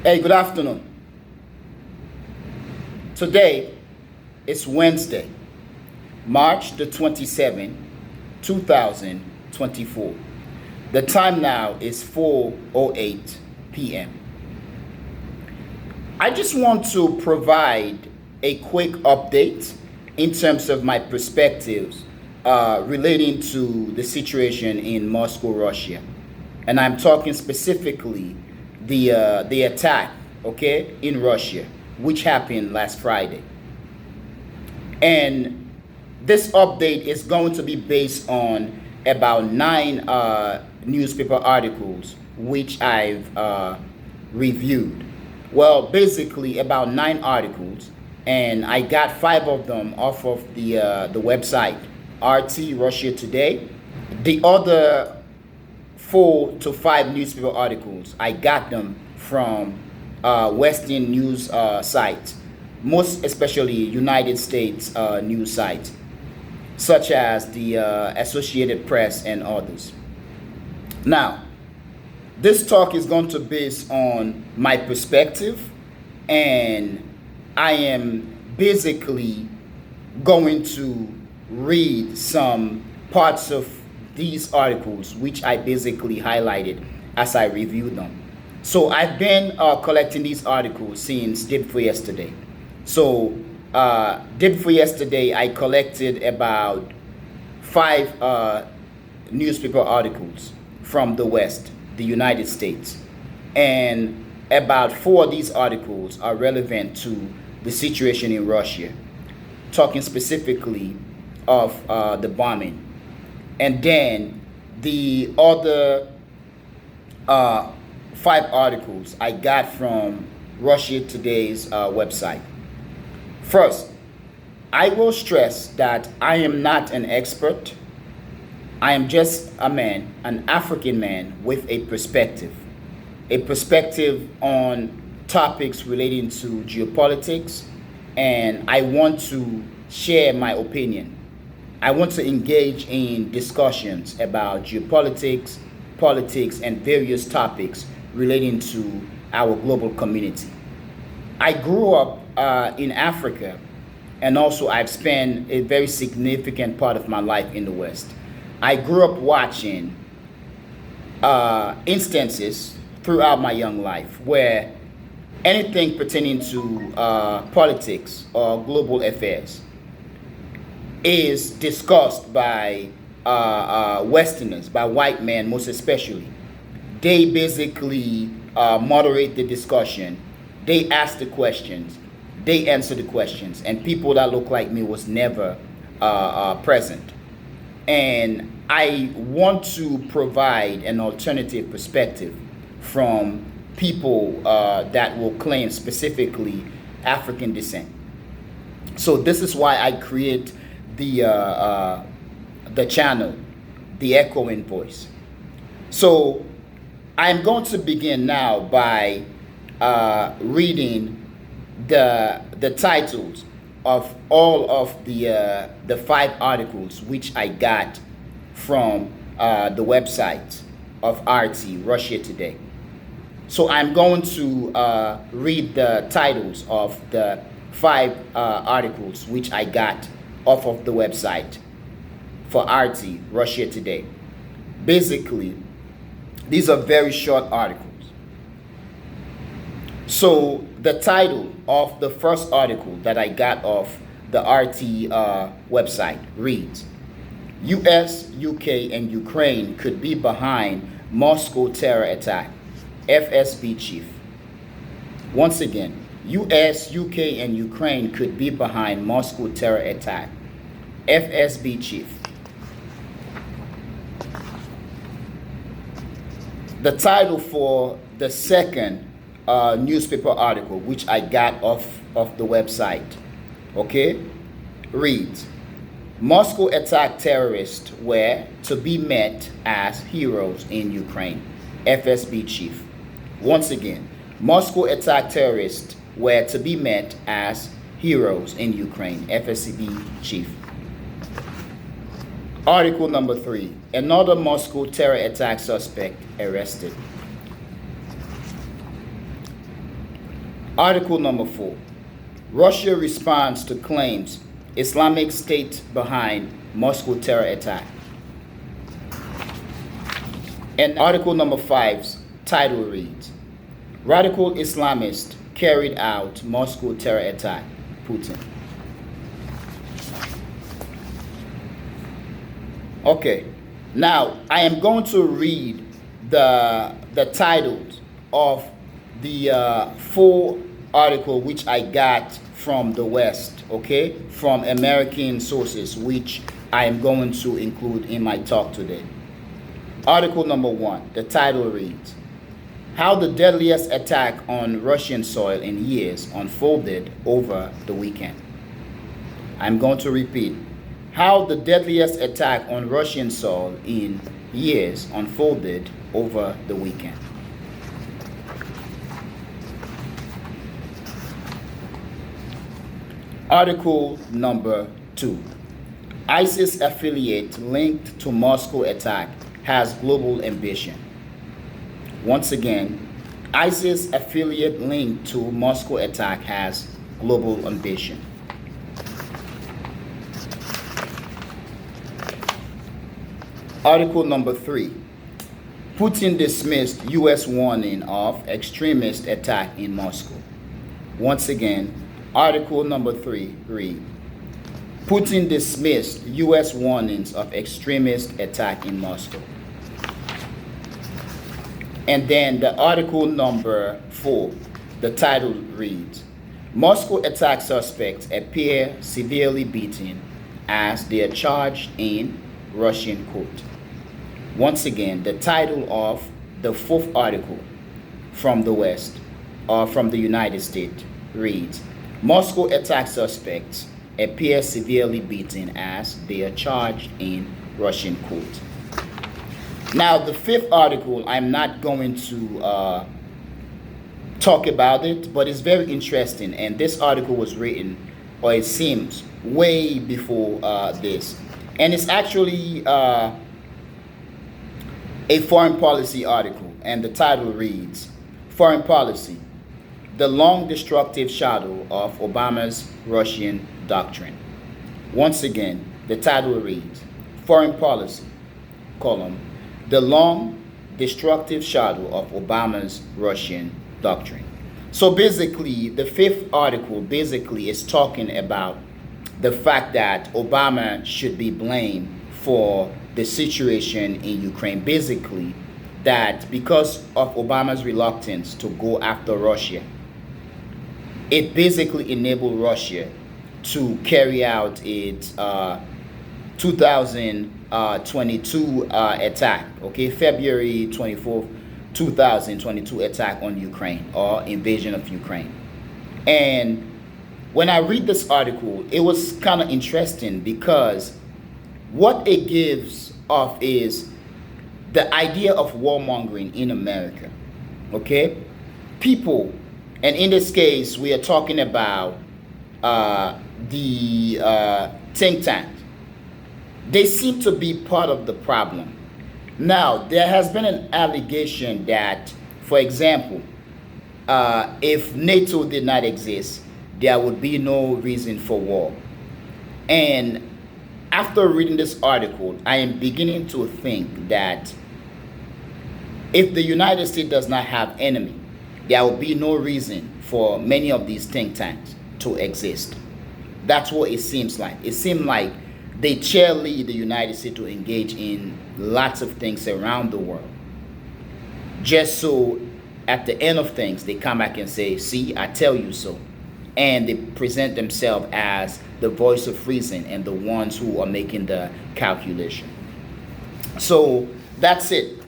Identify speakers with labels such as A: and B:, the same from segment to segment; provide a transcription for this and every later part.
A: Hey, good afternoon. Today is Wednesday, March the 27th, 2024. The time now is 4:08 p.m. I just want to provide a quick update in terms of my perspectives relating to the situation in Moscow, Russia. And I'm talking specifically the attack, okay, in Russia, which happened last Friday. And this update is going to be based on about 9 newspaper articles which I've reviewed. Well, basically about 9 articles, and I got 5 of them off of the website RT Russia Today. The other 4 to 5 newspaper articles, I got them from Western news sites, most especially United States news sites, such as the Associated Press and others. Now, this talk is going to be based on my perspective, and I am basically going to read some parts of these articles which I basically highlighted as I reviewed them. So I've been collecting these articles since day before yesterday. So day before yesterday I collected about 5 newspaper articles from the West, the United States, and about 4 of these articles are relevant to the situation in Russia, talking specifically of the bombing. And then the other 5 articles I got from Russia Today's website. First, I will stress that I am not an expert. I am just a man, an African man with a perspective on topics relating to geopolitics, and I want to share my opinion. I want to engage in discussions about geopolitics, politics, and various topics relating to our global community. I grew up in Africa, and also I've spent a very significant part of my life in the West. I grew up watching instances throughout my young life where anything pertaining to politics or global affairs is discussed by Westerners, by white men most especially. They basically moderate the discussion. They ask the questions. They answer the questions. And people that look like me was never present. And I want to provide an alternative perspective from people that will claim specifically African descent. So this is why I create the channel, The Echoing Voice. So I'm going to begin now by reading the titles of all of the 5 articles which I got from the website of RT Russia Today. So I'm going to read the titles of the 5 articles which I got off of the website for RT Russia Today. Basically, these are very short articles. So the title of the first article that I got off the RT website reads, US, UK, and Ukraine could be behind Moscow terror attack, FSB chief. Once again, US, UK, and Ukraine could be behind Moscow terror attack, FSB chief. The title for the second newspaper article, which I got off of the website, okay, reads, Moscow attack terrorists were to be met as heroes in Ukraine, FSB chief. Once again, Moscow attack terrorists were to be met as heroes in Ukraine, FSB chief. Article number 3, another Moscow terror attack suspect arrested. Article number 4. Russia responds to claims Islamic State behind Moscow terror attack. And article number 5's title reads, Radical Islamists carried out Moscow terror attack, Putin. Okay, now I am going to read the titles of the 4 article which I got from the West, okay, from American sources, which I am going to include in my talk today. Article number 1, the title reads, How the deadliest attack on Russian soil in years unfolded over the weekend. I'm going to repeat. How the deadliest attack on Russian soil in years unfolded over the weekend. Article number 2. ISIS affiliate linked to Moscow attack has global ambition. Once again, ISIS affiliate linked to Moscow attack has global ambition. Article number 3. Putin dismissed U.S. warning of extremist attack in Moscow. Once again, article number 3 reads, Putin dismissed U.S. warnings of extremist attack in Moscow. And then the article number 4, the title reads, Moscow attack suspects appear severely beaten as they are charged in Russian court. Once again, the title of the 4th article from the West, or from the United States, reads, Moscow attack suspects appear severely beaten as they are charged in Russian court. Now, the 5th article, I'm not going to talk about it, but it's very interesting. And this article was written, or it seems, way before this. And it's actually a foreign policy article. And the title reads, Foreign Policy, the long destructive shadow of Obama's Russian doctrine. Once again, the title reads, Foreign Policy, column, the long destructive shadow of Obama's Russian doctrine. So basically, the 5th article basically is talking about the fact that Obama should be blamed for the situation in Ukraine. Basically, that because of Obama's reluctance to go after Russia, it basically enabled Russia to carry out its 2022 attack, okay, February 24th, 2022 attack on Ukraine, or invasion of Ukraine. And when I read this article, it was kind of interesting because what it gives off is the idea of warmongering in America, okay? People, and in this case, we are talking about the think tank. They seem to be part of the problem. Now, there has been an allegation that, for example, if NATO did not exist, there would be no reason for war. And after reading this article, I am beginning to think that if the United States does not have enemy, there will be no reason for many of these think tanks to exist. That's what it seems like. It seems like they cheerlead the United States to engage in lots of things around the world. Just so at the end of things, they come back and say, see, I tell you so. And they present themselves as the voice of reason and the ones who are making the calculation. So that's it.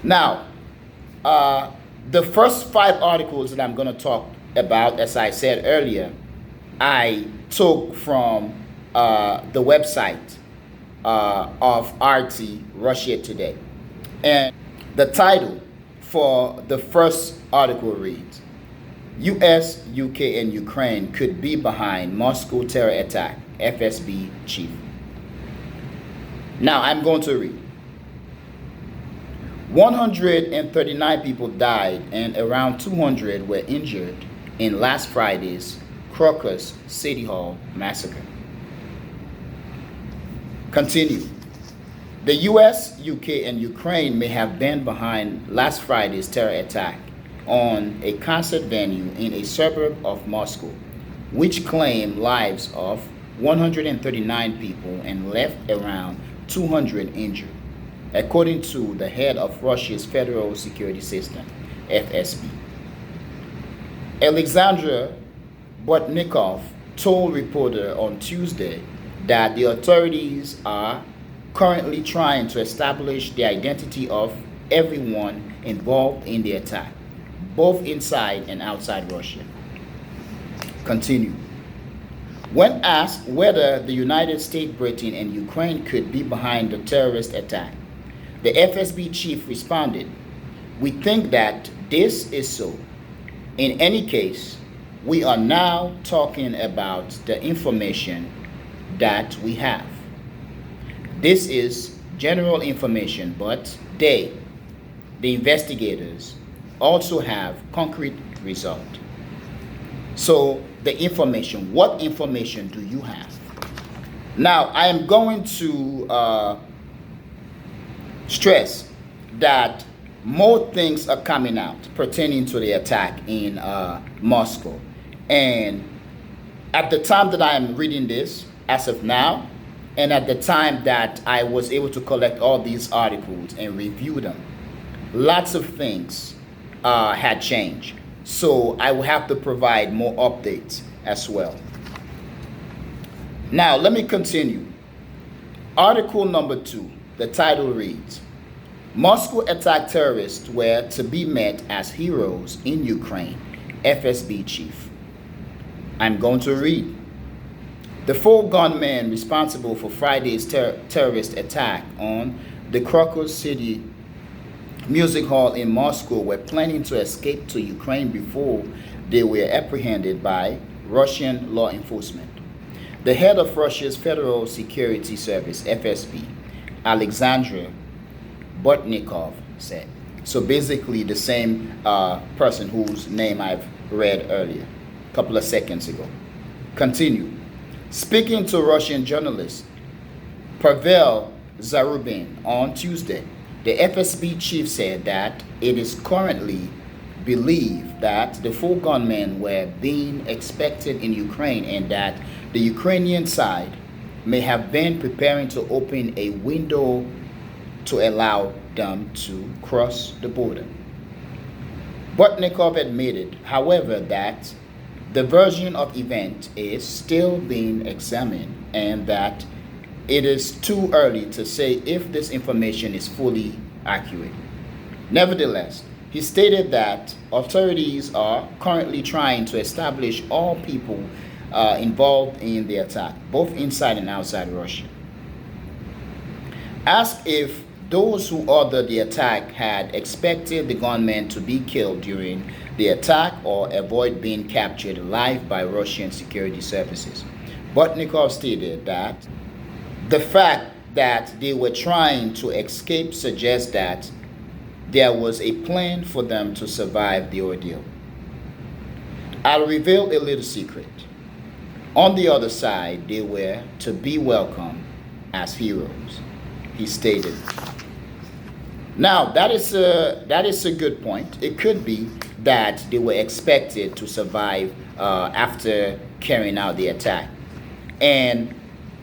A: Now, the first 5 articles that I'm going to talk about, as I said earlier, I took from the website of RT, Russia Today. And the title for the first article reads, US, UK, and Ukraine could be behind Moscow terror attack, FSB chief. Now I'm going to read. 139 people died and around 200 were injured in last Friday's Crocus City Hall massacre. Continue. The US, UK, and Ukraine may have been behind last Friday's terror attack on a concert venue in a suburb of Moscow, which claimed lives of 139 people and left around 200 injured, according to the head of Russia's Federal Security System, FSB. Alexander Botnikov told reporters on Tuesday that the authorities are currently trying to establish the identity of everyone involved in the attack, both inside and outside Russia. Continue. When asked whether the United States, Britain, and Ukraine could be behind the terrorist attack, the FSB chief responded, "We think that this is so. In any case, we are now talking about the information that we have. This is general information, but they, the investigators, also have concrete result." So the information, what information do you have? Now I am going to stress that more things are coming out pertaining to the attack in Moscow. And at the time that I am reading this, as of now, and at the time that I was able to collect all these articles and review them, lots of things had changed. So I will have to provide more updates as well. Now let me continue. Article number 2, the title reads, Moscow attack terrorists were to be met as heroes in Ukraine, FSB chief. I'm going to read. The 4 gunmen responsible for Friday's terrorist attack on the Crocus City Music Hall in Moscow were planning to escape to Ukraine before they were apprehended by Russian law enforcement. The head of Russia's Federal Security Service, FSB, Alexander Botnikov, said. So basically the same person whose name I've read earlier, a couple of seconds ago. Continue. Speaking to Russian journalist Pavel Zarubin on Tuesday, the FSB chief said that it is currently believed that the 4 gunmen were being expected in Ukraine and that the Ukrainian side may have been preparing to open a window to allow them to cross the border. Botnikov admitted, however, that the version of event is still being examined and that it is too early to say if this information is fully accurate. Nevertheless, he stated that authorities are currently trying to establish all people involved in the attack, both inside and outside Russia. Asked if those who ordered the attack had expected the gunmen to be killed during the attack or avoid being captured alive by Russian security services, Botnikov stated that the fact that they were trying to escape suggests that there was a plan for them to survive the ordeal. I'll reveal a little secret. On the other side, they were to be welcomed as heroes, he stated. Now, that is a good point. It could be that they were expected to survive after carrying out the attack. And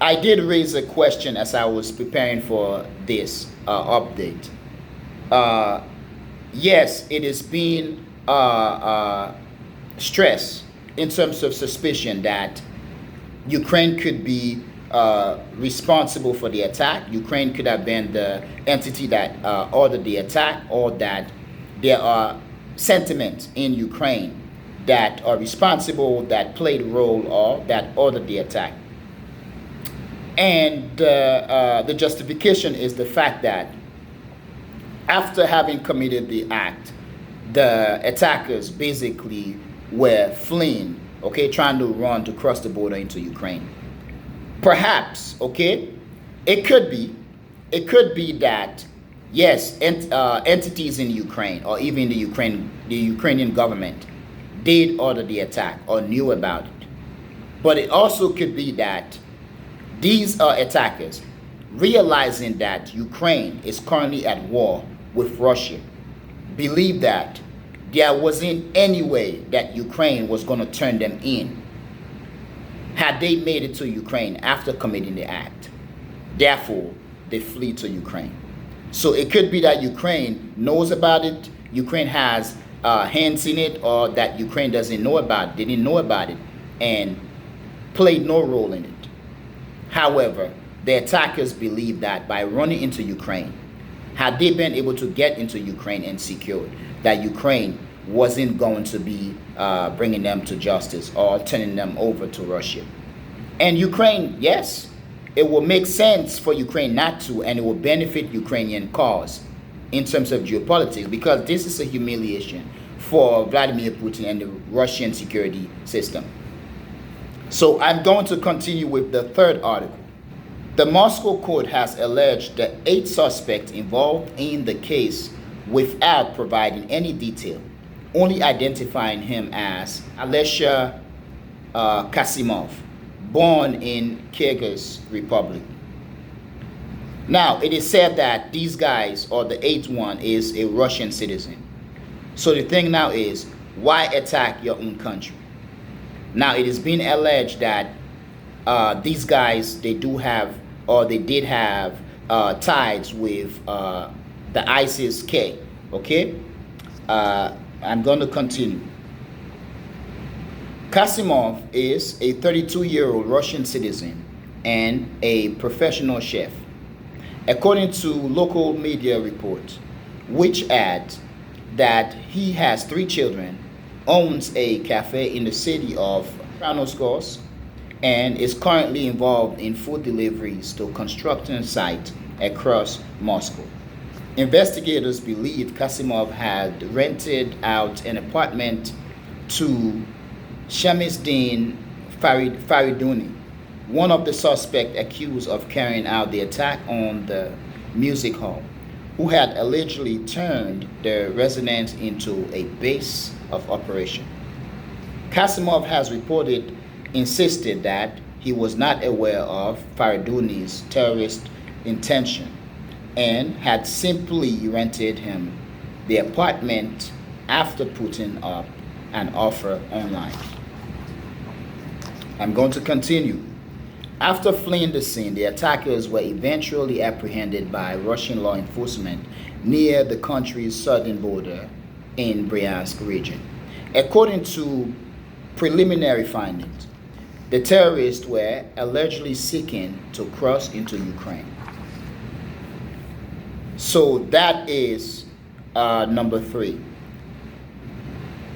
A: I did raise a question as I was preparing for this update. Yes, it is being stressed in terms of suspicion that Ukraine could be responsible for the attack. Ukraine could have been the entity that ordered the attack, or that there are sentiments in Ukraine that are responsible, that played a role, or that ordered the attack. And the justification is the fact that after having committed the act, the attackers basically were fleeing, okay, trying to run to cross the border into Ukraine. Perhaps, okay, it could be It could be that, yes, entities in Ukraine or even the Ukrainian government did order the attack or knew about it. But it also could be that these attackers, realizing that Ukraine is currently at war with Russia, believe that there wasn't any way that Ukraine was going to turn them in had they made it to Ukraine after committing the act. Therefore, they flee to Ukraine. So it could be that Ukraine knows about it, Ukraine has hands in it, or that Ukraine doesn't know about it, they didn't know about it, and played no role in it. However, the attackers believe that by running into Ukraine, had they been able to get into Ukraine and secured, that Ukraine wasn't going to be bringing them to justice or turning them over to Russia. And Ukraine, yes, it will make sense for Ukraine not to, and it will benefit Ukrainian cause in terms of geopolitics, because this is a humiliation for Vladimir Putin and the Russian security system. So I'm going to continue with the third article. The Moscow court has alleged the 8 suspects involved in the case without providing any detail, only identifying him as Alesha Kasimov, born in Kyrgyz Republic. Now, it is said that these guys, or the 8th one, is a Russian citizen. So the thing now is, why attack your own country? Now, it is being alleged that these guys, they do have, or they did have ties with the ISIS-K, okay? I'm going to continue. Kasimov is a 32-year-old Russian citizen and a professional chef. According to local media reports, which add that he has 3 children, owns a cafe in the city of Krasnoyarsk, and is currently involved in food deliveries to construction sites across Moscow. Investigators believe Kasimov had rented out an apartment to Shamisdin Fariduni, one of the suspects accused of carrying out the attack on the music hall, who had allegedly turned the residence into a base of operation. Kasimov has reported insisted that he was not aware of Fariduni's terrorist intention and had simply rented him the apartment after putting up an offer online. I'm going to continue. After fleeing the scene, the attackers were eventually apprehended by Russian law enforcement near the country's southern border in Bryansk region. According to preliminary findings, the terrorists were allegedly seeking to cross into Ukraine. So that is number 3.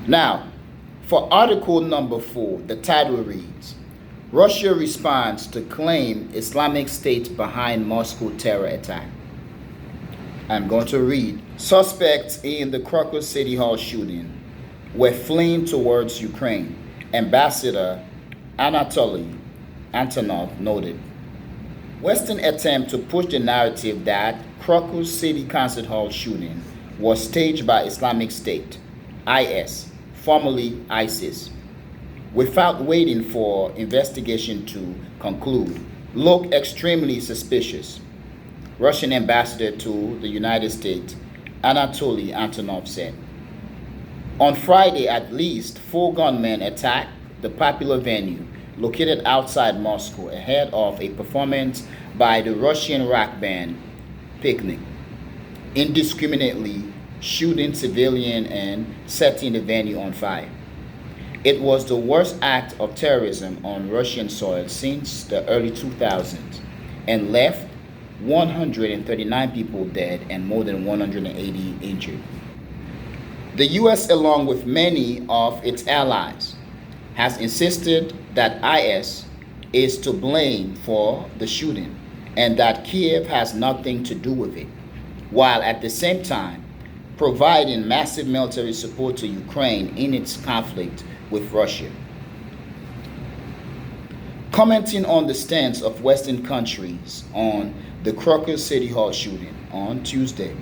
A: Now, for article number 4, the title reads, Russia responds to claim Islamic State behind Moscow terror attack. I'm going to read. Suspects in the Krakow City Hall shooting were fleeing towards Ukraine, Ambassador Anatoly Antonov noted. Western attempt to push the narrative that Krakow City Concert Hall shooting was staged by Islamic State, IS, formerly ISIS, without waiting for investigation to conclude, look extremely suspicious, Russian ambassador to the United States, Anatoly Antonov said. On Friday, at least 4 gunmen attacked the popular venue located outside Moscow ahead of a performance by the Russian rock band Picnic, indiscriminately shooting civilians and setting the venue on fire. It was the worst act of terrorism on Russian soil since the early 2000s and left 139 people dead and more than 180 injured. The U.S., along with many of its allies, has insisted that IS is to blame for the shooting and that Kiev has nothing to do with it, while at the same time providing massive military support to Ukraine in its conflict with Russia. Commenting on the stance of Western countries on the Crocus City Hall shooting on Tuesday,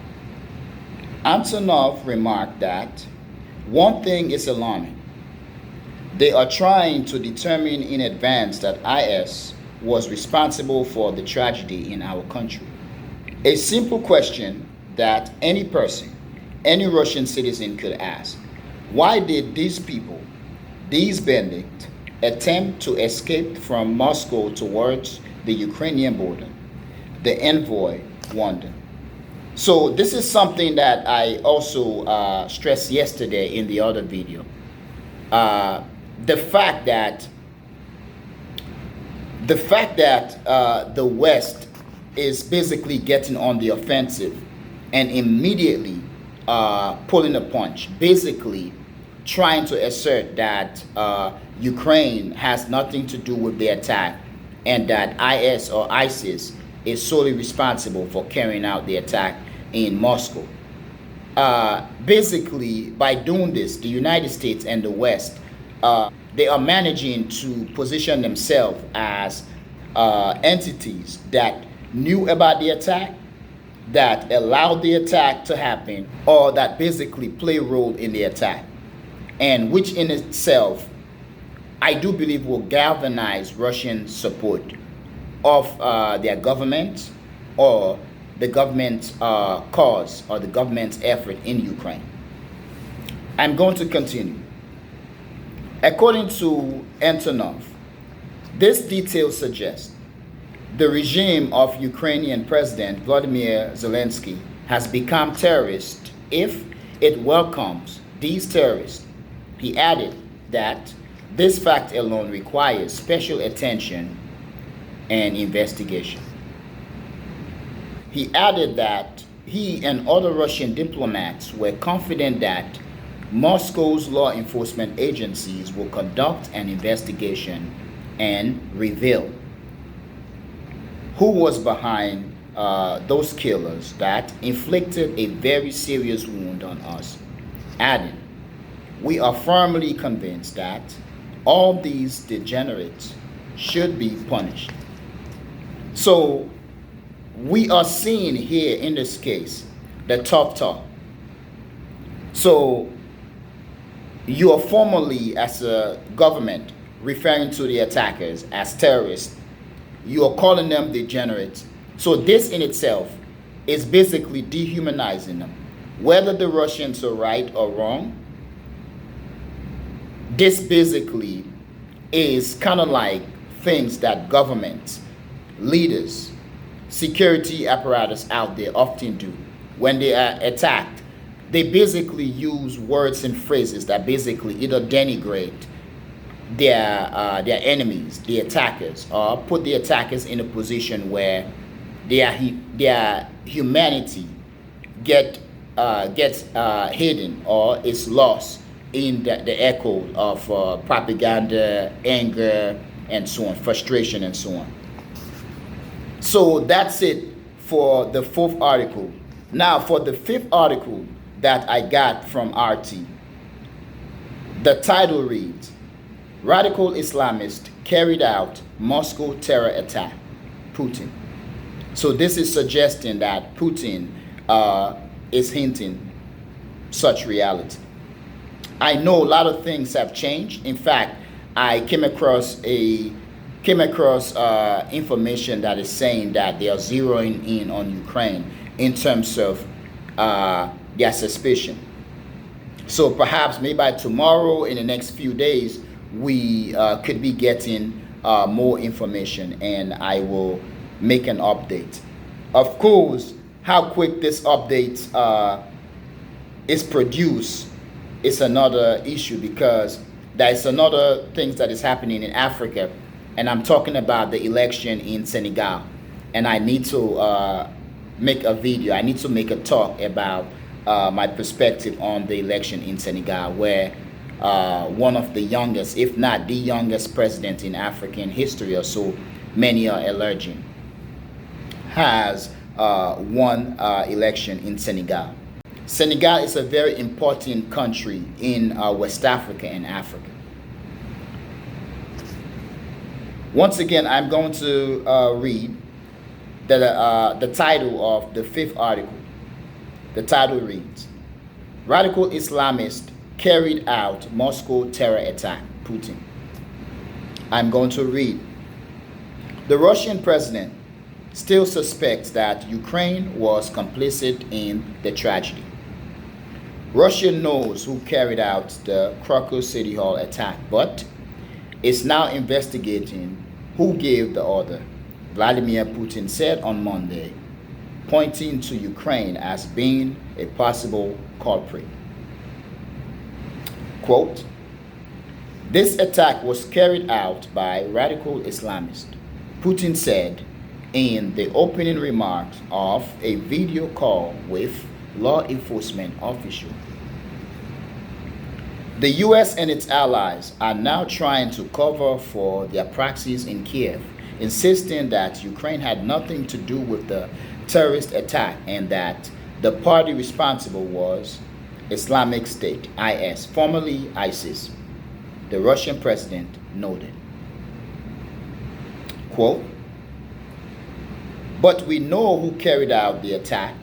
A: Antonov remarked that one thing is alarming. They are trying to determine in advance that IS was responsible for the tragedy in our country. A simple question that any person, any Russian citizen could ask. Why did these people, these bandits, attempt to escape from Moscow towards the Ukrainian border? The envoy wondered. So this is something that I also stressed yesterday in the other video. The fact that the West is basically getting on the offensive and immediately pulling a punch, basically trying to assert that Ukraine has nothing to do with the attack and that IS or ISIS is solely responsible for carrying out the attack in Moscow. Basically, by doing this, the United States and the West, they are managing to position themselves as entities that knew about the attack, that allowed the attack to happen, or that basically play a role in the attack. And which in itself, I do believe will galvanize Russian support of their government or the government's cause or the government's effort in Ukraine. I'm going to continue. According to Antonov, this detail suggests the regime of Ukrainian President Vladimir Zelensky has become terrorist if it welcomes these terrorists. He added that this fact alone requires special attention and investigation. He added that he and other Russian diplomats were confident that Moscow's law enforcement agencies will conduct an investigation and reveal who was behind those killers that inflicted a very serious wound on us, adding, "We are firmly convinced that all these degenerates should be punished." So we are seeing here in this case the tough talk. So you are formally, as a government, referring to the attackers as terrorists. You are calling them degenerates. So this in itself is basically dehumanizing them. Whether the Russians are right or wrong, this basically is kind of like things that governments, leaders, security apparatus out there often do. When they are attacked, they basically use words and phrases that basically either denigrate their enemies, the attackers, or put the attackers in a position where their humanity gets hidden or is lost in the echo of propaganda, anger, and so on, frustration, and so on. So that's it for the fourth article. Now for the fifth article that I got from RT. The title reads, "Radical Islamists Carried Out Moscow Terror Attack, Putin." So this is suggesting that Putin is hinting such reality. I know a lot of things have changed. In fact, I came across information that is saying that they are zeroing in on Ukraine in terms of their suspicion. So perhaps maybe by tomorrow, in the next few days, we could be getting more information, and I will make an update. Of course, how quick this update is produced is another issue, because there's another thing that is happening in Africa, and I'm talking about the election in Senegal. And I need to make a video, I need to make a talk about my perspective on the election in Senegal, where one of the youngest, if not the youngest president in African history, or so many are alleging, has won election in Senegal. Senegal is a very important country in West Africa and Africa. Once again, I'm going to read the title of the fifth article. The title reads, Radical Islamists carried out Moscow terror attack, Putin. I'm going to read. The Russian president still suspects that Ukraine was complicit in the tragedy. Russia knows who carried out the Krakow City Hall attack, but is now investigating who gave the order, Vladimir Putin said on Monday, pointing to Ukraine as being a possible culprit. Quote, this attack was carried out by radical Islamists, Putin said in the opening remarks of a video call with law enforcement officials. The US and its allies are now trying to cover for their praxis in Kiev, insisting that Ukraine had nothing to do with the terrorist attack and that the party responsible was Islamic State, IS, formerly ISIS, the Russian president noted. Quote, but we know who carried out the attack.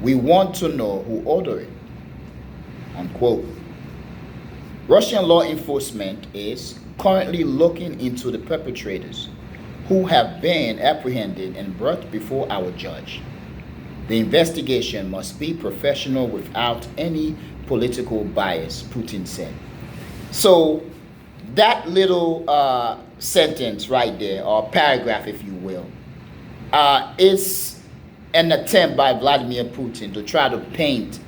A: We want to know who ordered it. Unquote. Russian law enforcement is currently looking into the perpetrators who have been apprehended and brought before our judge. The investigation must be professional without any political bias, Putin said. So that little sentence right there, or paragraph if you will, is an attempt by Vladimir Putin to try to paint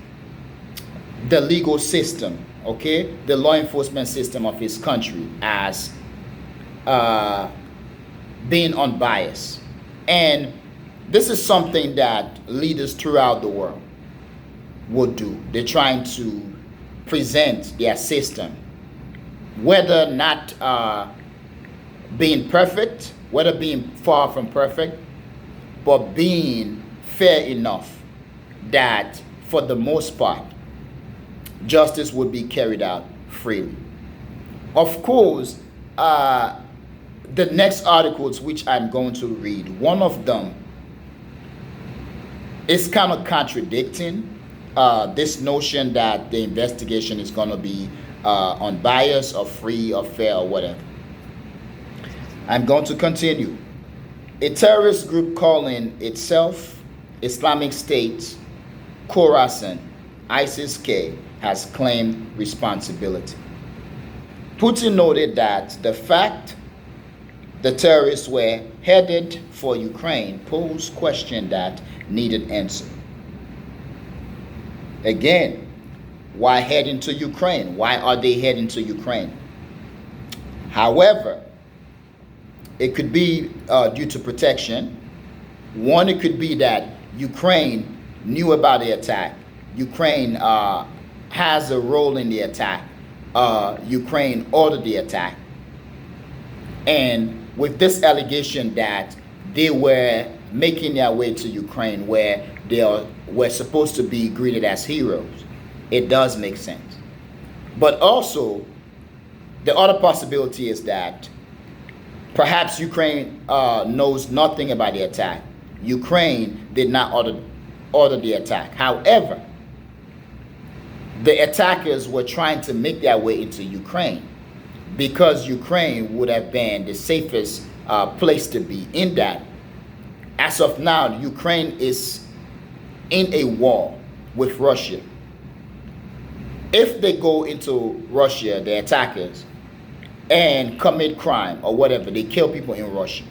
A: the legal system, okay, the law enforcement system of his country as being unbiased. And this is something that leaders throughout the world would do. They're trying to present their system, whether not being perfect, whether being far from perfect, but being fair enough that for the most part, justice would be carried out freely. Of course, the next articles which I'm going to read, one of them is kind of contradicting this notion that the investigation is going to be unbiased or free or fair or whatever. I'm going to continue. A terrorist group calling itself Islamic State, Khorasan, ISIS-K, has claimed responsibility. Putin noted that the fact the terrorists were headed for Ukraine posed questions that needed answer. Again, why heading to Ukraine? Why are they heading to Ukraine? However, it could be due to protection. One, it could be that Ukraine knew about the attack. Ukraine has a role in the attack. Ukraine ordered the attack. And with this allegation that they were making their way to Ukraine where they were supposed to be greeted as heroes, it does make sense. But also, the other possibility is that perhaps Ukraine knows nothing about the attack. Ukraine did not order the attack. However, the attackers were trying to make their way into Ukraine because Ukraine would have been the safest place to be in that. As of now, Ukraine is in a war with Russia. If they go into Russia, the attackers, and commit crime or whatever, they kill people in Russia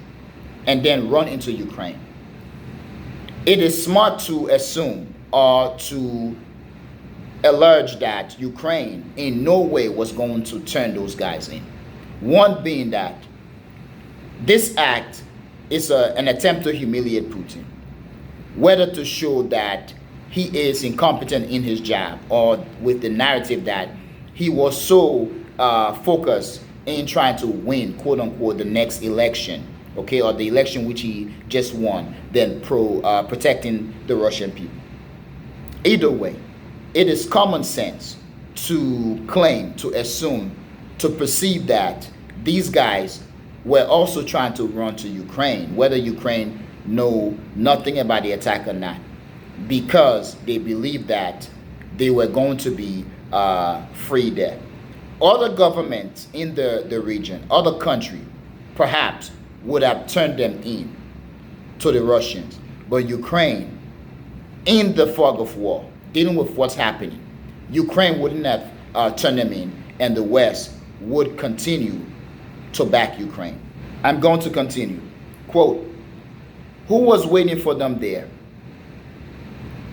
A: and then run into Ukraine, it is smart to assume or to allege that Ukraine in no way was going to turn those guys in. One being that this act is an attempt to humiliate Putin, whether to show that he is incompetent in his job or with the narrative that he was so focused in trying to win, quote unquote, the next election, okay, or the election which he just won, than protecting the Russian people. Either way, it is common sense to claim, to assume, to perceive that these guys were also trying to run to Ukraine, whether Ukraine know nothing about the attack or not, because they believed that they were going to be free there. Other governments in the region, other countries, perhaps would have turned them in to the Russians. But Ukraine, in the fog of war, dealing with what's happening, Ukraine wouldn't have turned them in, and the West would continue to back Ukraine. I'm going to continue. Quote, who was waiting for them there?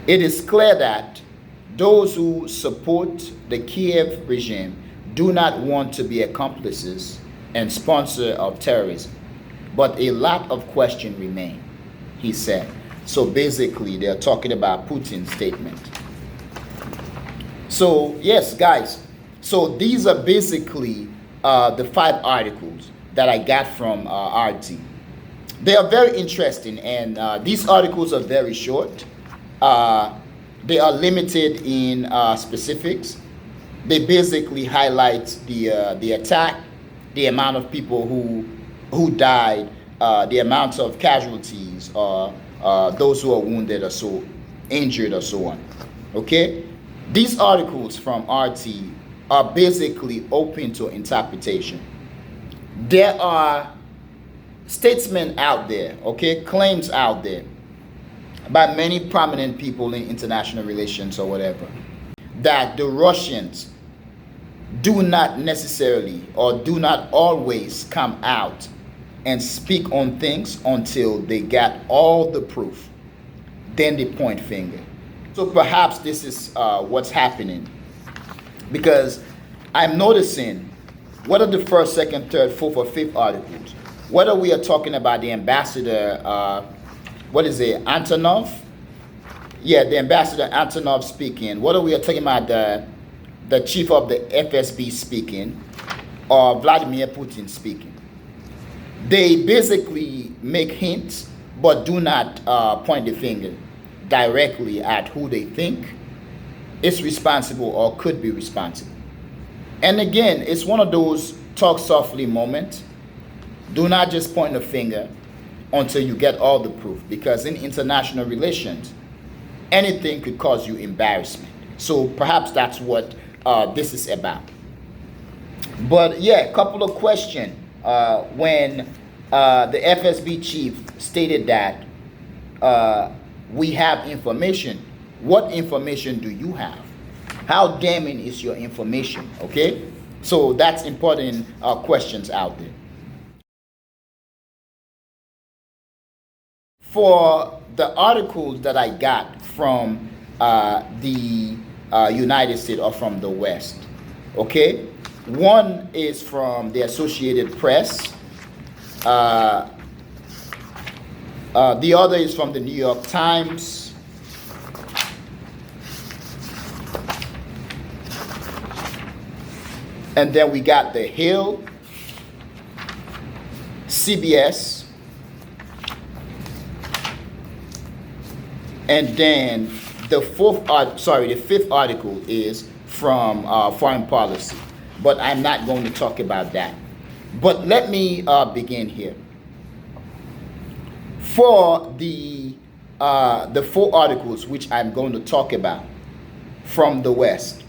A: It is clear that those who support the Kiev regime do not want to be accomplices and sponsor of terrorism, but a lot of questions remain, he said. So basically, they're talking about Putin's statement. So yes, guys, so these are basically the 5 articles that I got from RT. They are very interesting, and these articles are very short. They are limited in specifics. They basically highlight the attack, the amount of people who died, the amount of casualties, or those who are wounded or so injured or so on. Okay, these articles from RT are basically open to interpretation. There are statements out there, okay, claims out there by many prominent people in international relations or whatever, that the Russians do not necessarily or do not always come out and speak on things until they got all the proof. Then they point finger. So perhaps this is what's happening, because I'm noticing what are the first, second, third, fourth, or fifth articles, whether we are talking about the ambassador, what is it, Antonov? Yeah, the ambassador Antonov speaking, whether we are talking about the chief of the FSB speaking, or Vladimir Putin speaking. They basically make hints, but do not point the finger directly at who they think is responsible or could be responsible. And again, it's one of those talk softly moments. Do not just point the finger until you get all the proof, because in international relations, anything could cause you embarrassment. So perhaps that's what this is about. But yeah, a couple of questions. When the FSB chief stated that we have information, what information do you have? How damning is your information? Okay, so that's important questions out there. For the articles that I got from the United States or from the West, okay, one is from the Associated Press. The other is from the New York Times. And then we got The Hill, CBS, and then the fifth article is from Foreign Policy. But I'm not going to talk about that. But let me begin here. For the 4 articles which I'm going to talk about from the West,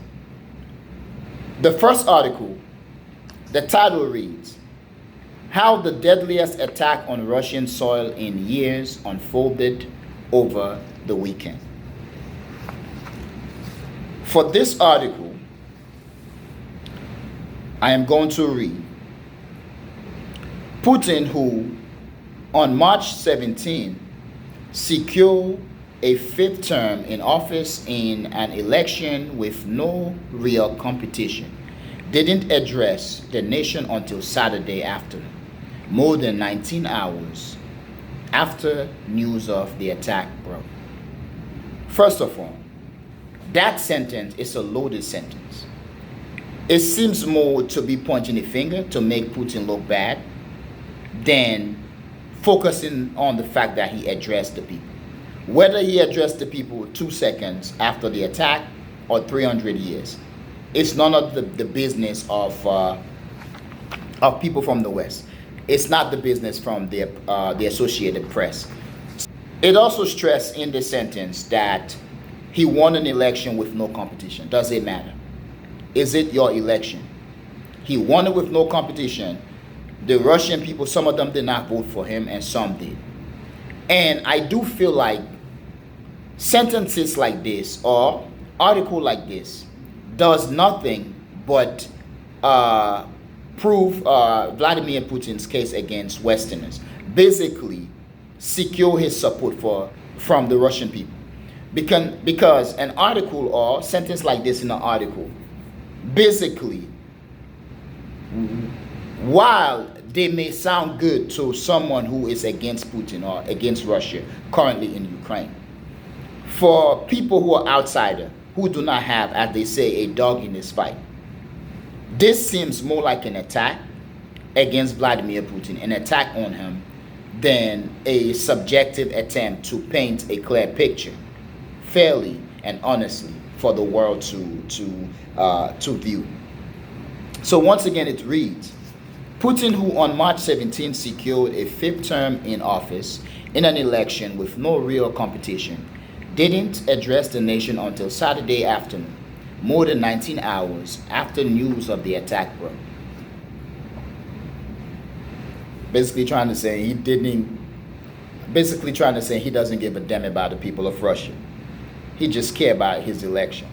A: the first article, the title reads, "How the Deadliest Attack on Russian Soil in Years Unfolded Over the Weekend." For this article, I am going to read, Putin, who on March 17 secured a 5th term in office in an election with no real competition, didn't address the nation until Saturday afternoon, more than 19 hours after news of the attack broke. First of all, that sentence is a loaded sentence. It seems more to be pointing a finger to make Putin look bad than focusing on the fact that he addressed the people. Whether he addressed the people 2 seconds after the attack or 300 years, it's none of the business of people from the West. It's not the business from the Associated Press. It also stressed in the sentence that he won an election with no competition. Does it matter? Is it your election? He won it with no competition. The Russian people, some of them did not vote for him and some did. And I do feel like sentences like this or article like this does nothing but prove Vladimir Putin's case against Westerners. Basically, secure his support from the Russian people. Because an article or sentence like this in an article, basically, while they may sound good to someone who is against Putin or against Russia currently in Ukraine, for people who are outsider, who do not have, as they say, a dog in this fight, this seems more like an attack against Vladimir Putin, an attack on him, than a subjective attempt to paint a clear picture, fairly and honestly, for the world to view. So once again, it reads, Putin, who on March 17 secured a fifth term in office in an election with no real competition, didn't address the nation until Saturday afternoon, more than 19 hours after news of the attack broke. Basically trying to say he doesn't give a damn about the people of Russia. He just cares about his election.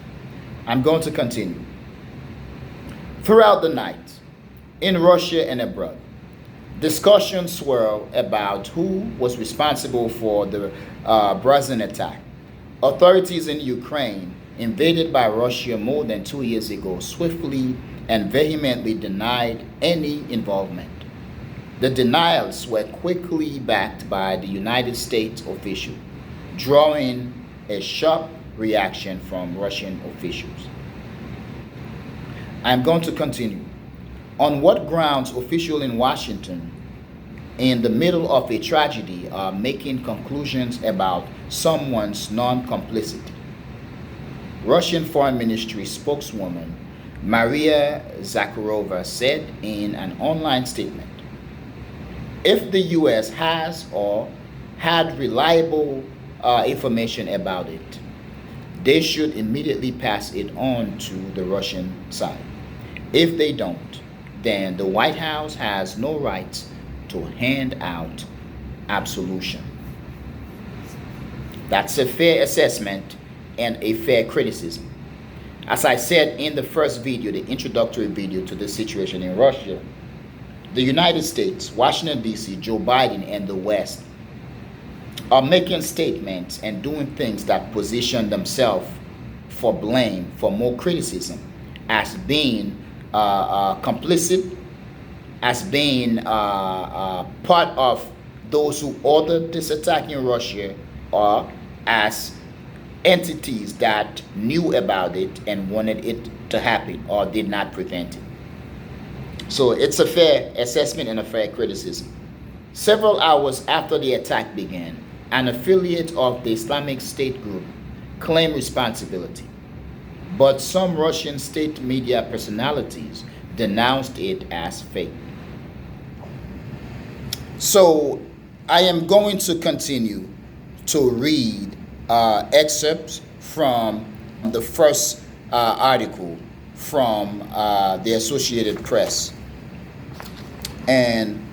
A: I'm going to continue. Throughout the night, in Russia and abroad, discussions swirl about who was responsible for the brazen attack. Authorities in Ukraine, invaded by Russia more than 2 years ago, swiftly and vehemently denied any involvement. The denials were quickly backed by the United States official, drawing a sharp reaction from Russian officials. I'm going to continue. On what grounds officials in Washington, in the middle of a tragedy, are making conclusions about someone's non-complicity? Russian Foreign Ministry spokeswoman Maria Zakharova said in an online statement, if the U.S. has or had reliable information about it, they should immediately pass it on to the Russian side. If they don't, then the White House has no right to hand out absolution. That's a fair assessment and a fair criticism. As I said in the first video, the introductory video to the situation in Russia, the United States, Washington, D.C., Joe Biden, and the West are making statements and doing things that position themselves for blame, for more criticism, as being complicit, as being part of those who ordered this attack in Russia, or as entities that knew about it and wanted it to happen or did not prevent it. So it's a fair assessment and a fair criticism. Several hours after the attack began, an affiliate of the Islamic State group claimed responsibility, but some Russian state media personalities denounced it as fake. So I am going to continue to read excerpts from the first article from the Associated Press and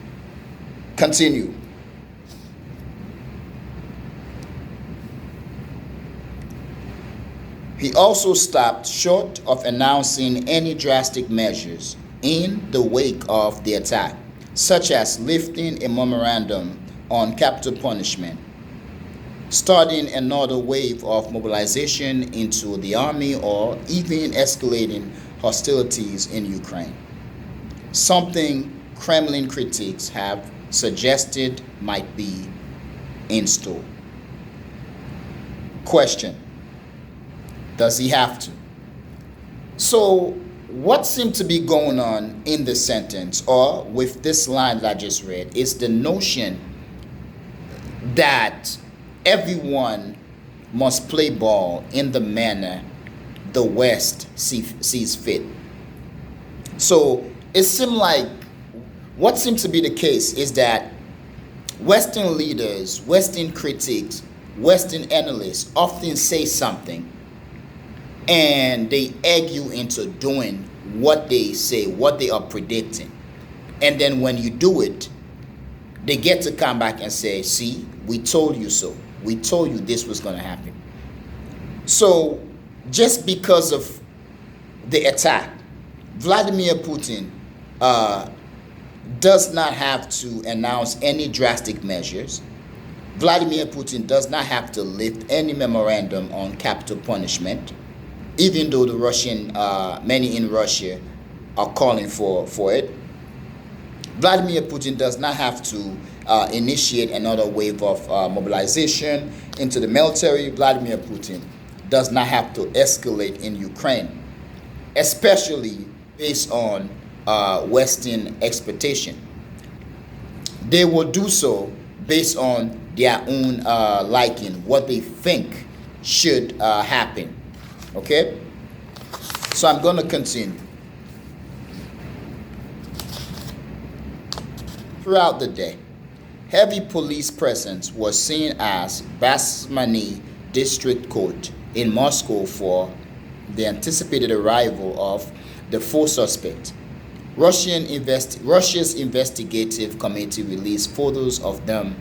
A: continue. He also stopped short of announcing any drastic measures in the wake of the attack, such as lifting a memorandum on capital punishment, starting another wave of mobilization into the army, or even escalating hostilities in Ukraine, something Kremlin critics have suggested might be in store. Question: does he have to? So what seemed to be going on in this sentence, or with this line that I just read, is the notion that everyone must play ball in the manner the West sees fit. So it seemed like what seems to be the case is that Western leaders, Western critics, Western analysts often say something and they egg you into doing what they say, what they are predicting. And then when you do it, they get to come back and say, see, we told you so. We told you this was going to happen. So just because of the attack, Vladimir Putin does not have to announce any drastic measures. Vladimir Putin does not have to lift any memorandum on capital punishment, even though the many in Russia are calling for it. Vladimir Putin does not have to initiate another wave of mobilization into the military. Vladimir Putin does not have to escalate in Ukraine, especially based on Western expectation. They will do so based on their own liking, what they think should happen. Okay? So I'm going to continue. Throughout the day, heavy police presence was seen as Basmany District Court in Moscow for the anticipated arrival of the four suspects. Russia's investigative committee released photos of them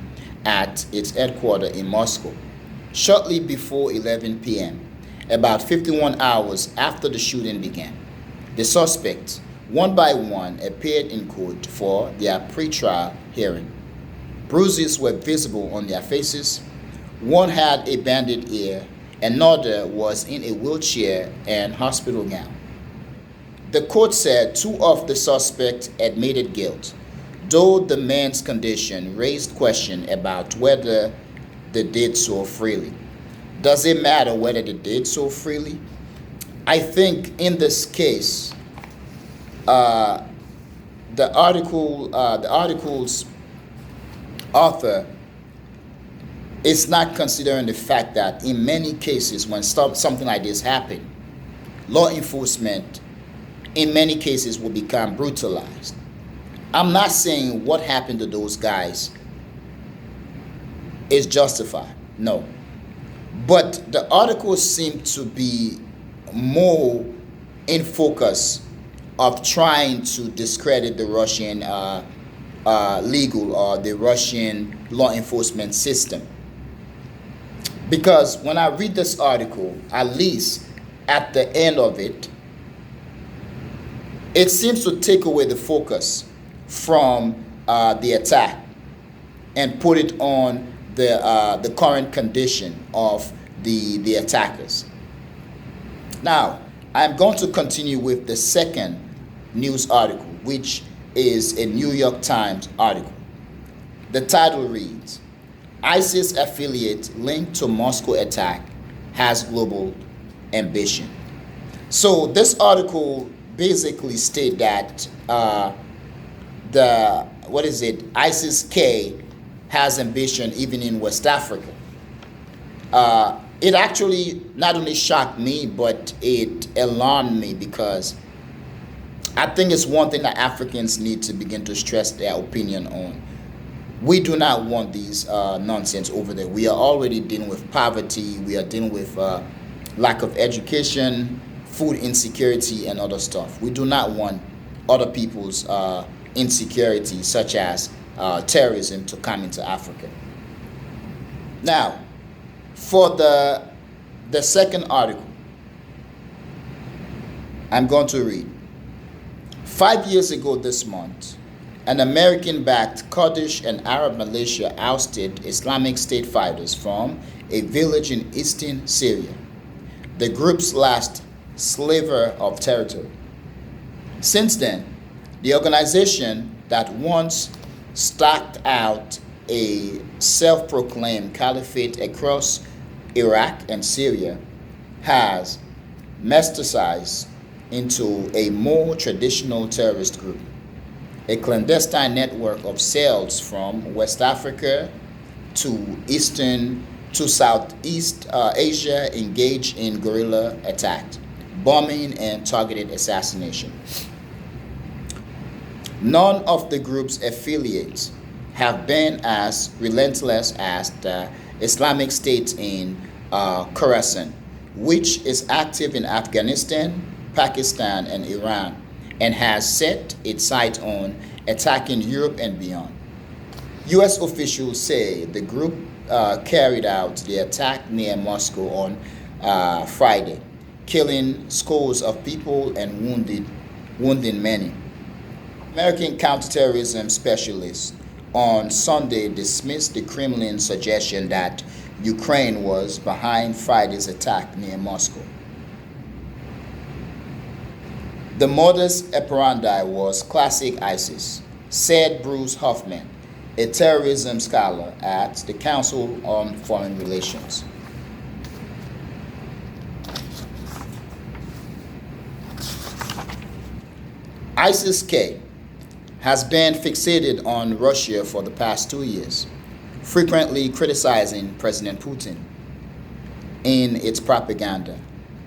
A: at its headquarters in Moscow shortly before 11 p.m., about 51 hours after the shooting began. The suspects, one by one, appeared in court for their pre-trial hearing. Bruises were visible on their faces. One had a bandaged ear, another was in a wheelchair and hospital gown. The court said two of the suspects admitted guilt, though the man's condition raised questions about whether they did so freely. Does it matter whether they did so freely? I think in this case, the article's author is not considering the fact that in many cases when something like this happens, law enforcement in many cases will become brutalized. I'm not saying what happened to those guys is justified, no. But the articles seem to be more in focus of trying to discredit the Russian legal or the Russian law enforcement system. Because when I read this article, at least at the end of it, it seems to take away the focus from the attack and put it on the current condition of the attackers. Now, I'm going to continue with the second news article, which is a New York Times article. The title reads, ISIS affiliate linked to Moscow attack has global ambition. So this article basically states that ISIS-K has ambition even in West Africa. It actually not only shocked me, but it alarmed me because I think it's one thing that Africans need to begin to stress their opinion on. We do not want these nonsense over there. We are already dealing with poverty. We are dealing with lack of education, food insecurity, and other stuff. We do not want other people's insecurity, such as terrorism, to come into Africa. Now, for the second article, I'm going to read. 5 years ago this month, an American-backed Kurdish and Arab militia ousted Islamic State fighters from a village in eastern Syria, the group's last sliver of territory. Since then, the organization that once staked out a self-proclaimed caliphate across Iraq and Syria has metastasized into a more traditional terrorist group, a clandestine network of cells from West Africa to Southeast Asia engaged in guerrilla attacks, bombing, and targeted assassination. None of the group's affiliates have been as relentless as the Islamic State in Khorasan, which is active in Afghanistan, Pakistan, and Iran, and has set its sights on attacking Europe and beyond. U.S. officials say the group carried out the attack near Moscow on Friday, killing scores of people and wounding many. American counterterrorism specialists on Sunday dismissed the Kremlin's suggestion that Ukraine was behind Friday's attack near Moscow. The modus operandi was classic ISIS, said Bruce Hoffman, a terrorism scholar at the Council on Foreign Relations. ISIS-K has been fixated on Russia for the past 2 years, frequently criticizing President Putin in its propaganda,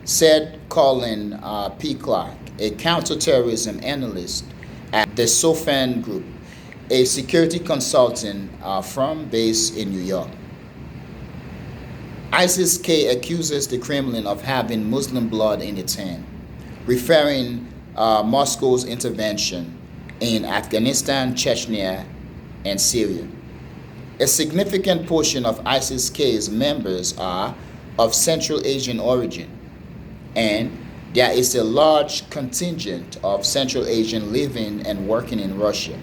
A: said Colin P. Clark, a counterterrorism analyst at the Sofan Group, a security consultant firm based in New York. ISIS-K accuses the Kremlin of having Muslim blood in its hand, referring Moscow's intervention in Afghanistan, Chechnya, and Syria. A significant portion of ISIS-K's members are of Central Asian origin, and there is a large contingent of Central Asians living and working in Russia.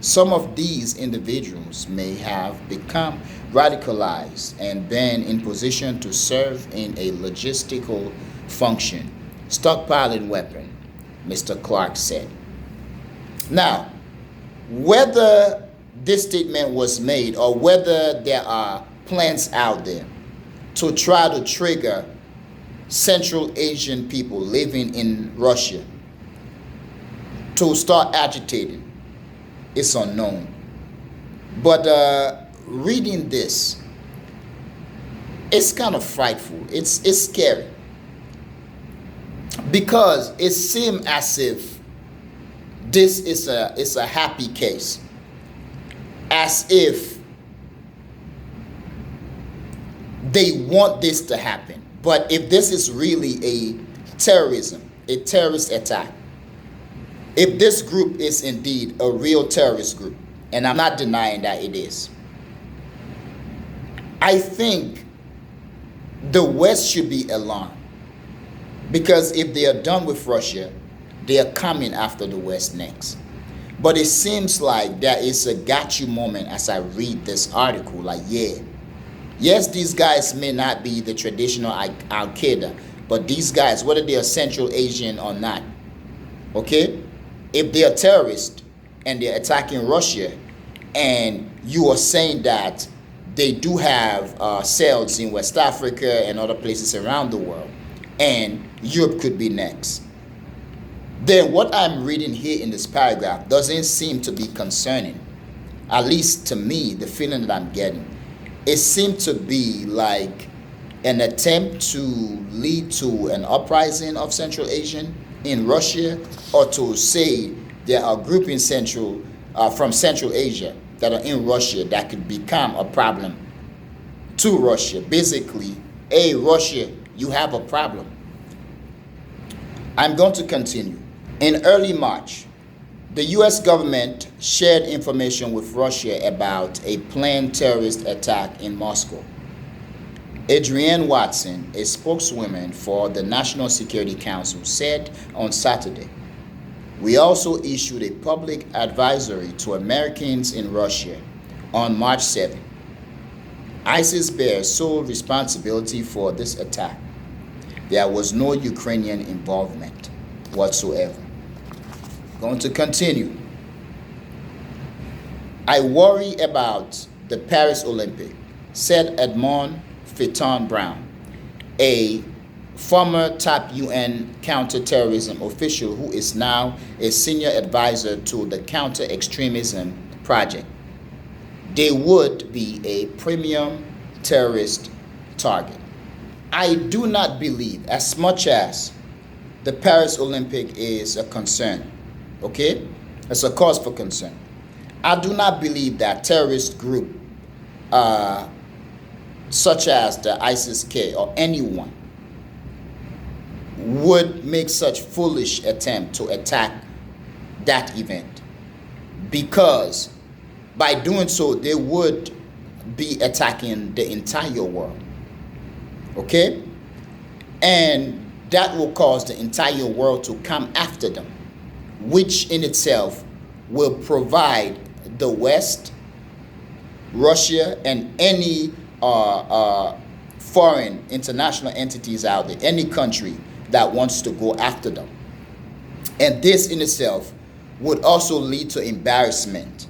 A: Some of these individuals may have become radicalized and been in position to serve in a logistical function, stockpiling weapons, Mr. Clark said. Now, whether this statement was made or whether there are plans out there to try to trigger Central Asian people living in Russia to start agitating, it's unknown. But reading this, it's kind of frightful. It's scary because it seems as if this is a happy case, as if they want this to happen. But if this is really a terrorist attack, if this group is indeed a real terrorist group, and I'm not denying that it is, I think the West should be alarmed. Because if they are done with Russia, they are coming after the West next. But it seems like there is a got you moment as I read this article, like, yes, these guys may not be the traditional Al-Qaeda, but these guys, whether they are Central Asian or not, okay, if they are terrorists and they're attacking Russia, and you are saying that they do have cells in West Africa and other places around the world, and Europe could be next, then what I'm reading here in this paragraph doesn't seem to be concerning. At least to me, the feeling that I'm getting, it seemed to be like an attempt to lead to an uprising of Central Asian in Russia, or to say there are groups in from Central Asia that are in Russia that could become a problem to Russia. Basically, hey, Russia, you have a problem. I'm going to continue. In early March, the U.S. government shared information with Russia about a planned terrorist attack in Moscow. Adrienne Watson, a spokeswoman for the National Security Council, said on Saturday, "We also issued a public advisory to Americans in Russia on March 7. ISIS bears sole responsibility for this attack. There was no Ukrainian involvement whatsoever." Going to continue. "I worry about the Paris Olympic," said Edmond Fitton Brown, a former top UN counterterrorism official who is now a senior advisor to the Counter-Extremism Project. "They would be a premium terrorist target." I do not believe, as much as the Paris Olympic is a concern, okay? It's a cause for concern. I do not believe that terrorist group such as the ISIS-K or anyone would make such foolish attempt to attack that event, because by doing so they would be attacking the entire world. Okay? And that will cause the entire world to come after them, which in itself will provide the West, Russia, and any foreign international entities out there, any country that wants to go after them. And this in itself would also lead to embarrassment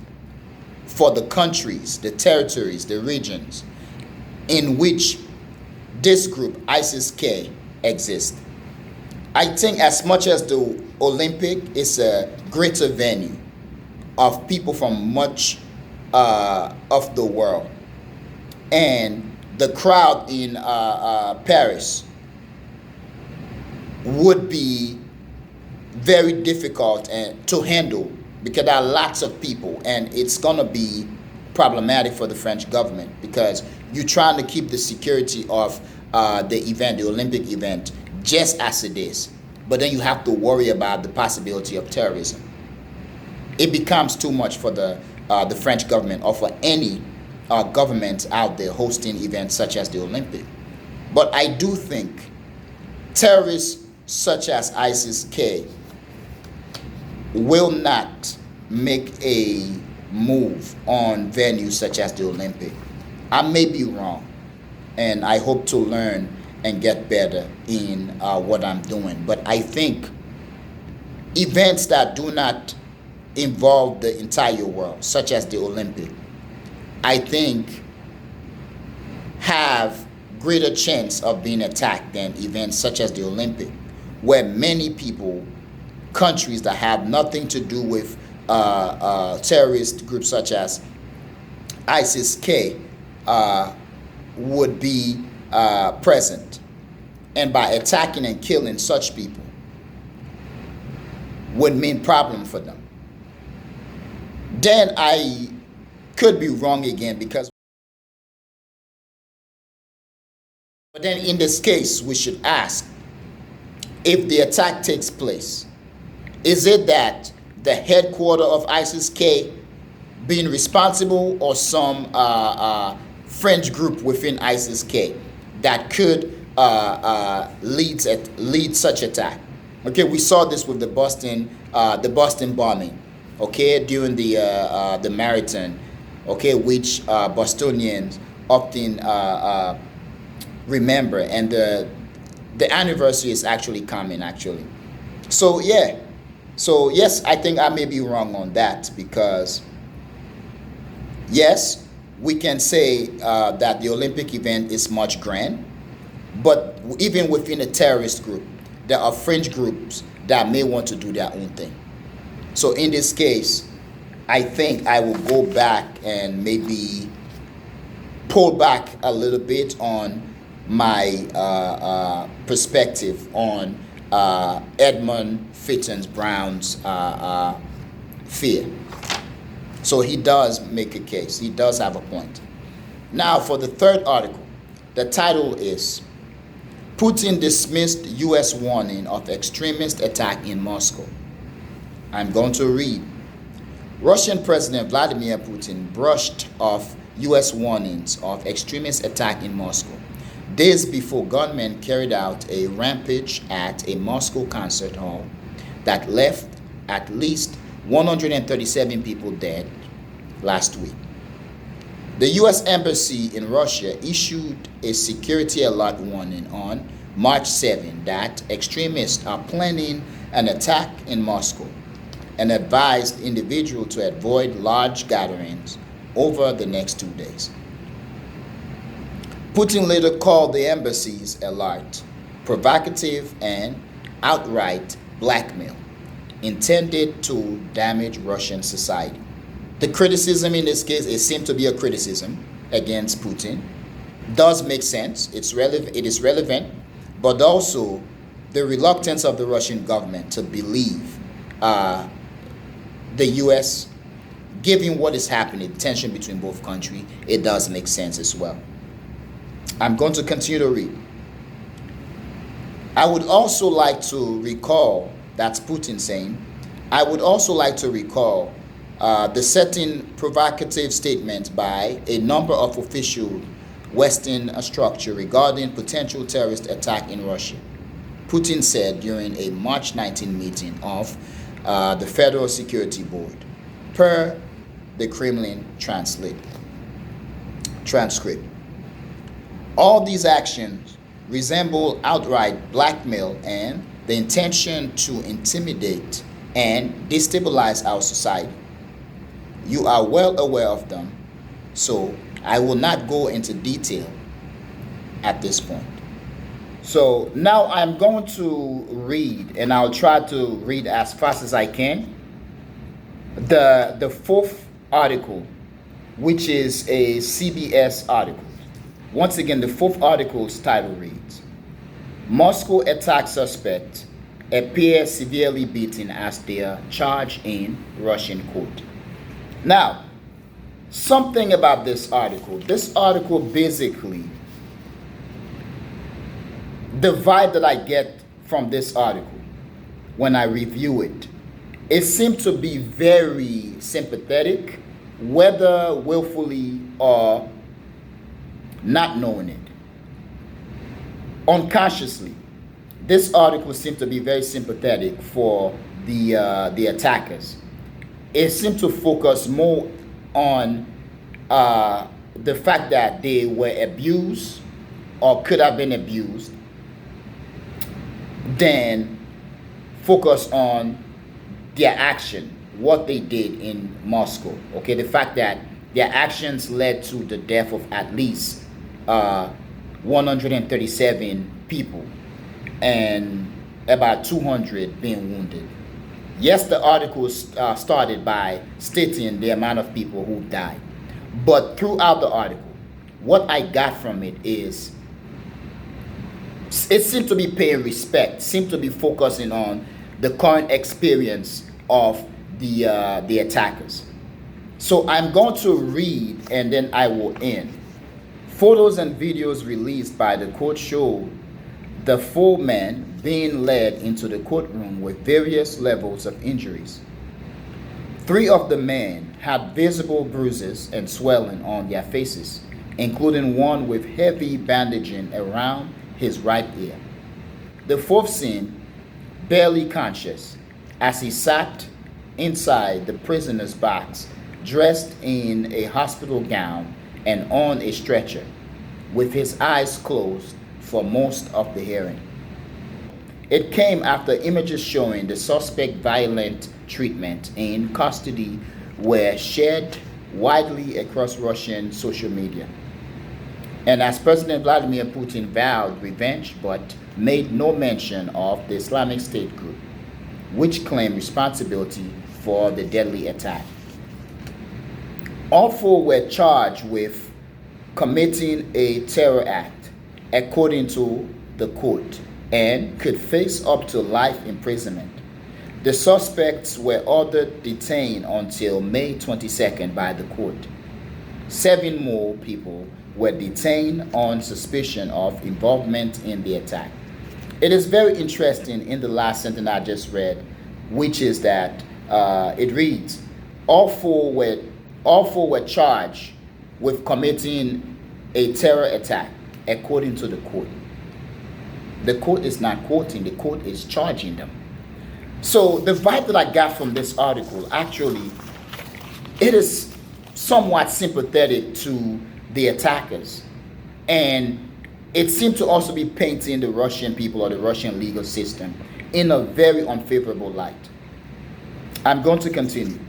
A: for the countries, the territories, the regions in which this group, ISIS-K, exists. I think as much as the Olympic is a greater venue of people from much of the world, and the crowd in Paris would be very difficult to handle, because there are lots of people, and it's going to be problematic for the French government, because you're trying to keep the security of the event, the Olympic event, just as it is, but then you have to worry about the possibility of terrorism. It becomes too much for the French government, or for any government out there hosting events such as the Olympic. But I do think terrorists such as ISIS-K will not make a move on venues such as the Olympic. I may be wrong, and I hope to learn and get better in what I'm doing. But I think events that do not involve the entire world, such as the Olympic, I think have greater chance of being attacked than events such as the Olympic, where many people, countries that have nothing to do with terrorist groups such as ISIS-K would be present. And by attacking and killing such people would mean problem for them. Then I could be wrong again, because but then in this case we should ask, if the attack takes place, is it that the headquarters of ISIS-K being responsible, or some French group within ISIS-K that could lead such attack? Okay, we saw this with the Boston bombing, okay, during the marathon, okay, which Bostonians often remember, and the anniversary is actually coming, actually. So yeah, so yes, I think I may be wrong on that, because yes, we can say that the Olympic event is much grand, but even within a terrorist group, there are fringe groups that may want to do their own thing. So in this case, I think I will go back and maybe pull back a little bit on my perspective on Edmund Fittens Brown's fear. So he does make a case. He does have a point. Now for the third article, the title is Putin dismissed U.S. warning of extremist attack in Moscow. I'm going to read. Russian President Vladimir Putin brushed off U.S. warnings of extremist attack in Moscow days before gunmen carried out a rampage at a Moscow concert hall that left at least 137 people dead last week. The U.S. Embassy in Russia issued a security alert warning on March 7 that extremists are planning an attack in Moscow, and advised individuals to avoid large gatherings over the next 2 days. Putin later called the embassy's alert provocative and outright blackmail intended to damage Russian society. The criticism in this case, it seemed to be a criticism against Putin, does make sense. It is relevant, but also the reluctance of the Russian government to believe the US, given what is happening, the tension between both countries, it does make sense as well. I'm going to continue to read. I would also like to recall, that's Putin saying, I would also like to recall the certain provocative statements by a number of official Western structure regarding potential terrorist attack in Russia. Putin said during a March 19 meeting of the Federal Security Board, per the Kremlin transcript. All these actions resemble outright blackmail and the intention to intimidate and destabilize our society. You are well aware of them, so I will not go into detail at this point. So now I'm going to read, and I'll try to read as fast as I can, the fourth article, which is a CBS article. Once again, the fourth article's title reads, Moscow attack suspect appears severely beaten as they are charged in Russian court. Now, something about this article. This article basically, the vibe that I get from this article when I review it, it seems to be very sympathetic, whether willfully or not knowing it. Unconsciously, this article seems to be very sympathetic for the attackers. It seems to focus more on the fact that they were abused or could have been abused than focus on their action, what they did in Moscow. Okay, the fact that their actions led to the death of at least 137 people and about 200 being wounded. Yes, the article started by stating the amount of people who died. But throughout the article, what I got from it is it seemed to be paying respect, seemed to be focusing on the current experience of the attackers. So I'm going to read and then I will end. Photos and videos released by the court show the four men being led into the courtroom with various levels of injuries. 3 of the men had visible bruises and swelling on their faces, including one with heavy bandaging around his right ear. The 4th seemed barely conscious as he sat inside the prisoner's box, dressed in a hospital gown and on a stretcher, with his eyes closed for most of the hearing. It came after images showing the suspect's violent treatment in custody were shared widely across Russian social media. And as President Vladimir Putin vowed revenge but made no mention of the Islamic State group, which claimed responsibility for the deadly attack. All 4 were charged with committing a terror act, according to the court, and could face up to life imprisonment. The suspects were ordered detained until May 22nd by the court. 7 more people were detained on suspicion of involvement in the attack. It is very interesting in the last sentence I just read, which is that it reads, all four were charged with committing a terror attack, according to the court. The court is not quoting, the court is charging them. So the vibe that I got from this article, actually, it is somewhat sympathetic to the attackers. And it seemed to also be painting the Russian people or the Russian legal system in a very unfavorable light. I'm going to continue.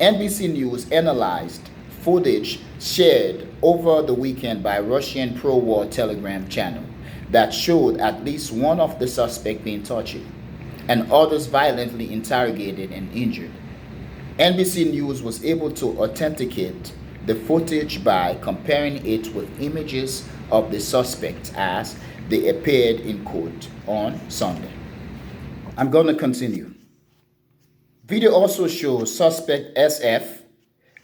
A: NBC News analyzed footage shared over the weekend by Russian pro-war Telegram channel that showed at least one of the suspects being tortured and others violently interrogated and injured. NBC News was able to authenticate the footage by comparing it with images of the suspects as they appeared in court on Sunday. I'm going to continue. Video also shows suspect SF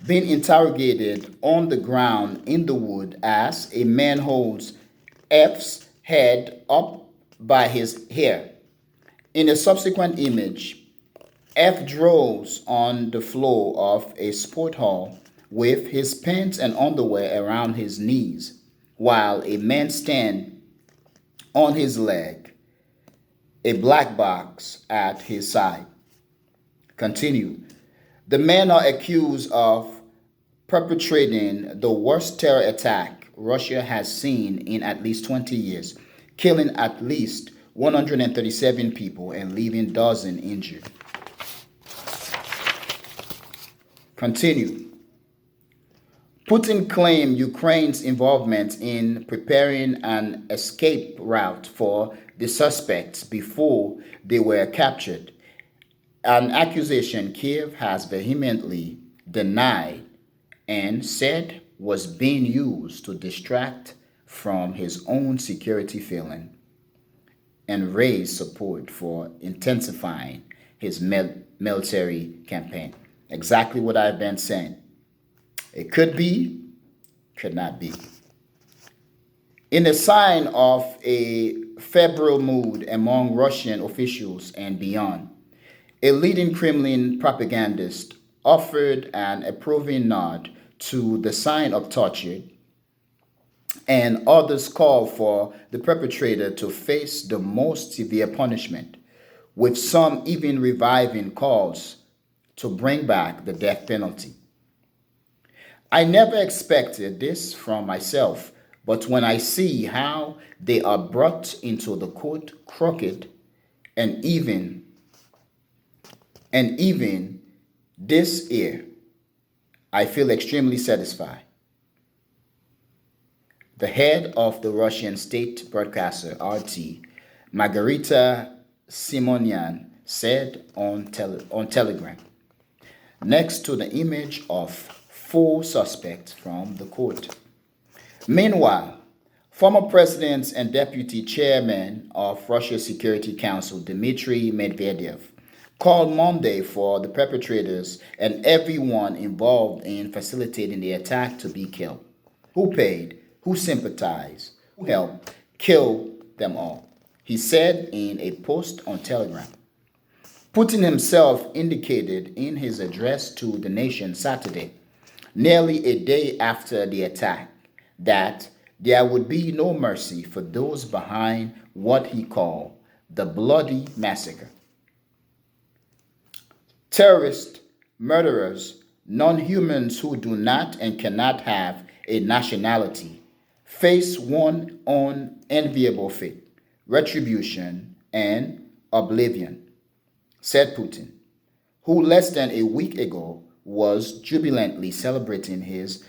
A: being interrogated on the ground in the wood as a man holds F's head up by his hair. In a subsequent image, F draws on the floor of a sport hall with his pants and underwear around his knees, while a man stands on his leg, a black box at his side. Continue. The men are accused of perpetrating the worst terror attack Russia has seen in at least 20 years, killing at least 137 people and leaving dozens injured. Continue. Putin claimed Ukraine's involvement in preparing an escape route for the suspects before they were captured, an accusation Kiev has vehemently denied and said was being used to distract from his own security feeling and raise support for intensifying his military campaign. Exactly what I've been saying. It could be, could not be. In a sign of a febrile mood among Russian officials and beyond, a leading Kremlin propagandist offered an approving nod to the sign of torture, and others called for the perpetrator to face the most severe punishment, with some even reviving calls to bring back the death penalty. I never expected this from myself, but when I see how they are brought into the court crooked and even this year, I feel extremely satisfied. The head of the Russian state broadcaster RT, Margarita Simonian, said on Telegram, next to the image of 4 suspects from the court. Meanwhile, former president and deputy chairman of Russia's Security Council, Dmitry Medvedev, called Monday for the perpetrators and everyone involved in facilitating the attack to be killed. Who paid, who sympathized, who helped kill them all, he said in a post on Telegram. Putin himself indicated in his address to the nation Saturday, nearly a day after the attack, that there would be no mercy for those behind what he called the bloody massacre. Terrorists, murderers, non-humans who do not and cannot have a nationality face one unenviable fate, retribution, and oblivion, said Putin, who less than a week ago was jubilantly celebrating his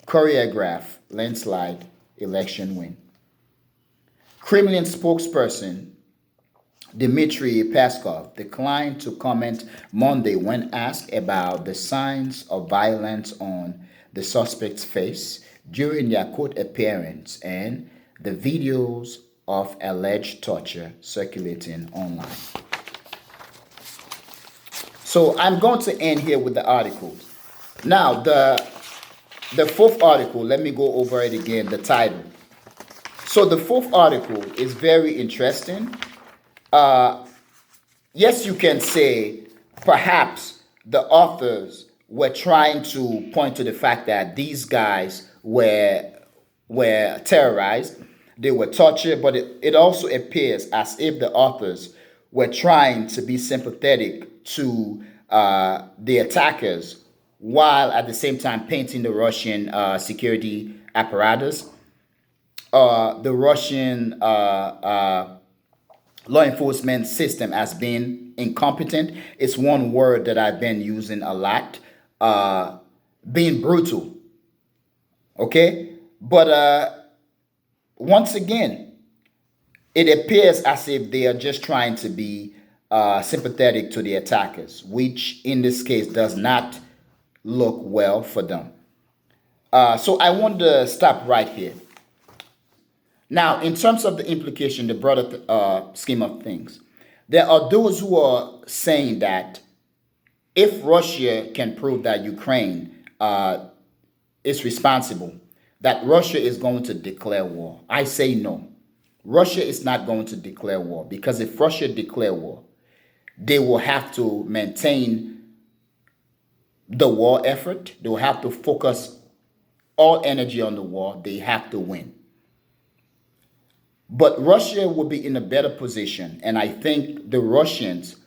A: choreographed landslide election win. Kremlin spokesperson Dmitry Peskov declined to comment Monday when asked about the signs of violence on the suspect's face during their court appearance and the videos of alleged torture circulating online. So I'm going to end here with the articles. Now, the 4th article, let me go over it again, the title. So the 4th article is very interesting. Yes, you can say perhaps the authors were trying to point to the fact that these guys were terrorized, they were tortured, but it also appears as if the authors were trying to be sympathetic to the attackers while at the same time painting the Russian security apparatus, the Russian law enforcement system as being incompetent. It's one word that I've been using a lot, being brutal. Okay? But once again, it appears as if they are just trying to be sympathetic to the attackers, which in this case does not look well for them. So I want to stop right here. Now, in terms of the implication, the broader scheme of things, there are those who are saying that if Russia can prove that Ukraine is responsible, that Russia is going to declare war, I say no. Russia is not going to declare war, because if Russia declare war, they will have to maintain the war effort. They will have to focus all energy on the war. They have to win. But Russia will be in a better position, and I think the Russians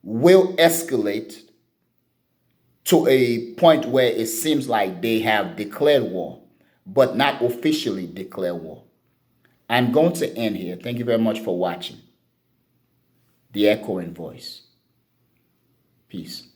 A: will escalate to a point where it seems like they have declared war, but not officially declare war. I'm going to end here. Thank you very much for watching. The Echoing Voice. Peace.